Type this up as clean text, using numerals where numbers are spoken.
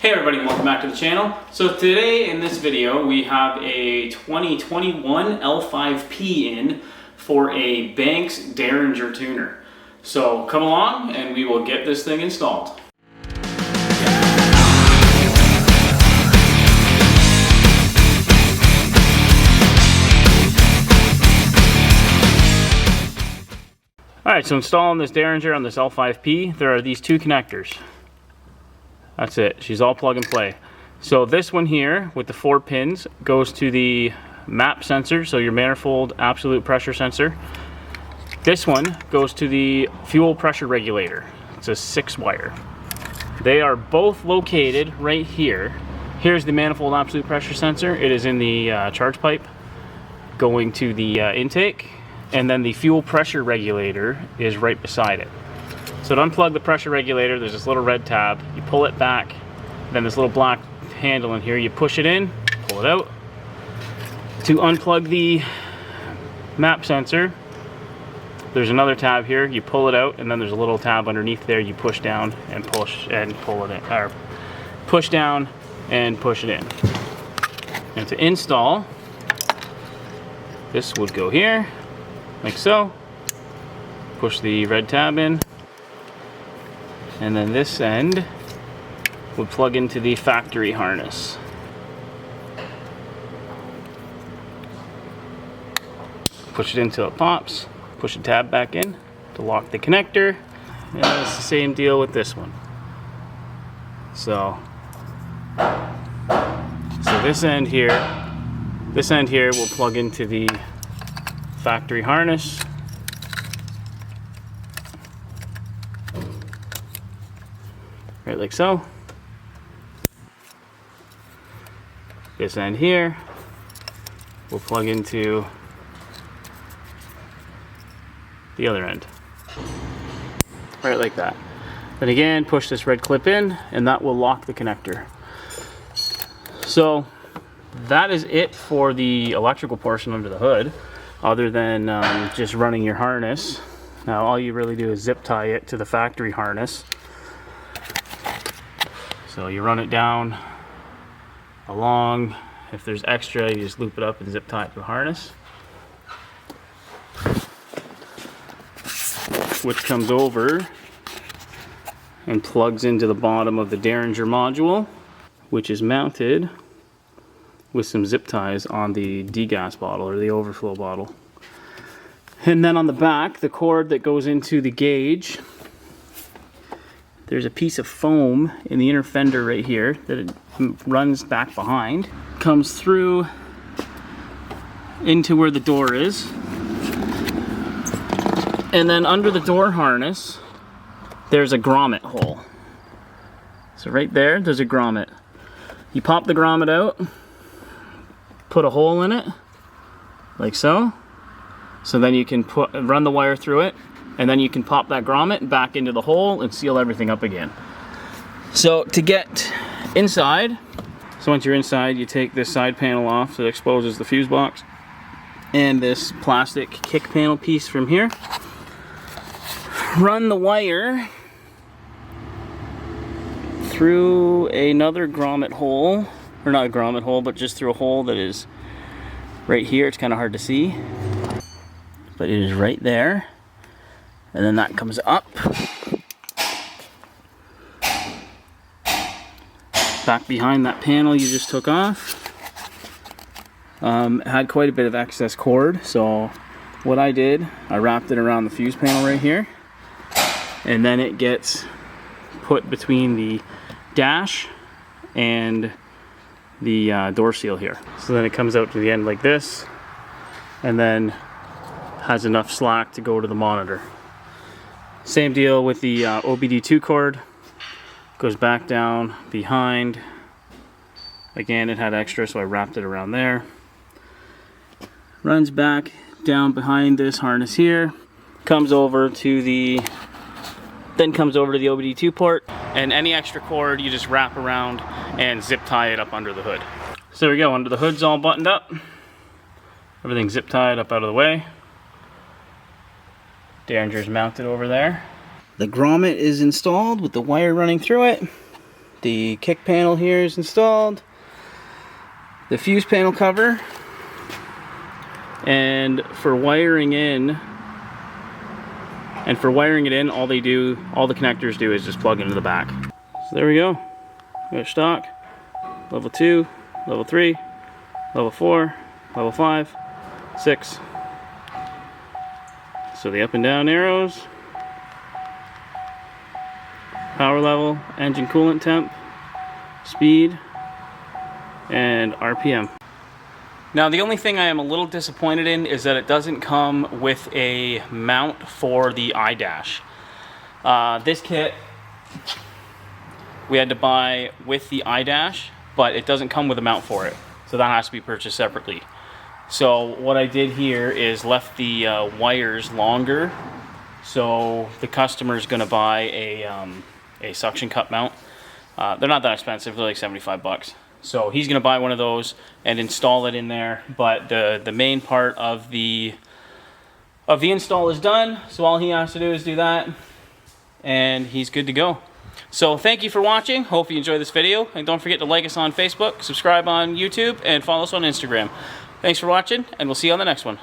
Hey everybody, welcome back to the channel. So today in this video we have a 2021 L5P in for a Banks Derringer tuner. So come along and we will get this thing installed. Alright, so installing this Derringer on this L5P, there are these two connectors. That's it. She's all plug and play. So this one here with the 4 pins goes to the MAP sensor, so your manifold absolute pressure sensor. This one goes to the fuel pressure regulator. It's a 6-wire. They are both located right here. Here's the manifold absolute pressure sensor. It is in the charge pipe going to the intake, and then the fuel pressure regulator is right beside it. So to unplug the pressure regulator, there's this little red tab. You pull it back, then this little black handle in here, you push it in, pull it out. To unplug the MAP sensor, there's another tab here. You pull it out, and then there's a little tab underneath there. You push down and push and pull it in, or push down and push it in. And to install, this would go here, like so. Push the red tab in. And then this end would plug into the factory harness. Push it in till it pops. Push the tab back in to lock the connector. And it's the same deal with this one. So this end here will plug into the factory harness. Right, like so. This end here will plug into the other end. Right, like that. Then again, push this red clip in, and that will lock the connector. So that is it for the electrical portion under the hood, other than just running your harness. Now all you really do is zip tie it to the factory harness. So you run it down along. If there's extra, you just loop it up and zip tie it to the harness, which comes over and plugs into the bottom of the Derringer module, which is mounted with some zip ties on the degas bottle or the overflow bottle. And then on the back, the cord that goes into the gauge, there's a piece of foam in the inner fender right here that it runs back behind, comes through into where the door is, and then under the door harness there's a grommet hole. So right there's a grommet. You pop the grommet out, put a hole in it like so, so then you can run the wire through it, and then you can pop that grommet back into the hole and seal everything up again. So to get inside, so once you're inside, you take this side panel off that exposes the fuse box, and this plastic kick panel piece from here. Run the wire through another grommet hole, or not a grommet hole, but just through a hole that is right here. It's kind of hard to see, but it is right there. And then that comes up, back behind that panel you just took off. Had quite a bit of excess cord, so what I did, I wrapped it around the fuse panel right here, and then it gets put between the dash and the door seal here. So then it comes out to the end like this, and then has enough slack to go to the monitor. Same deal with the OBD2 cord. Goes back down behind. Again, it had extra, so I wrapped it around there. Runs back down behind this harness here. Comes over to the OBD2 port. And any extra cord, you just wrap around and zip tie it up under the hood. So there we go. Under the hood's all buttoned up. Everything's zip tied up out of the way. Derringer's mounted over there. The grommet is installed with the wire running through it. The kick panel here is installed. The fuse panel cover. And for wiring in, all the connectors do is just plug into the back. So there we go. We got stock, level 2, level 3, level 4, level 5, 6. So the up and down arrows, power level, engine coolant temp, speed, and RPM. Now the only thing I am a little disappointed in is that it doesn't come with a mount for the iDash. This kit we had to buy with the iDash, but it doesn't come with a mount for it. So that has to be purchased separately. So what I did here is left the wires longer. So the customer's gonna buy a suction cup mount. They're not that expensive, they're like 75 bucks. So he's gonna buy one of those and install it in there. But the main part of the install is done. So all he has to do is do that and he's good to go. So thank you for watching. Hope you enjoyed this video. And don't forget to like us on Facebook, subscribe on YouTube, and follow us on Instagram. Thanks for watching, and we'll see you on the next one.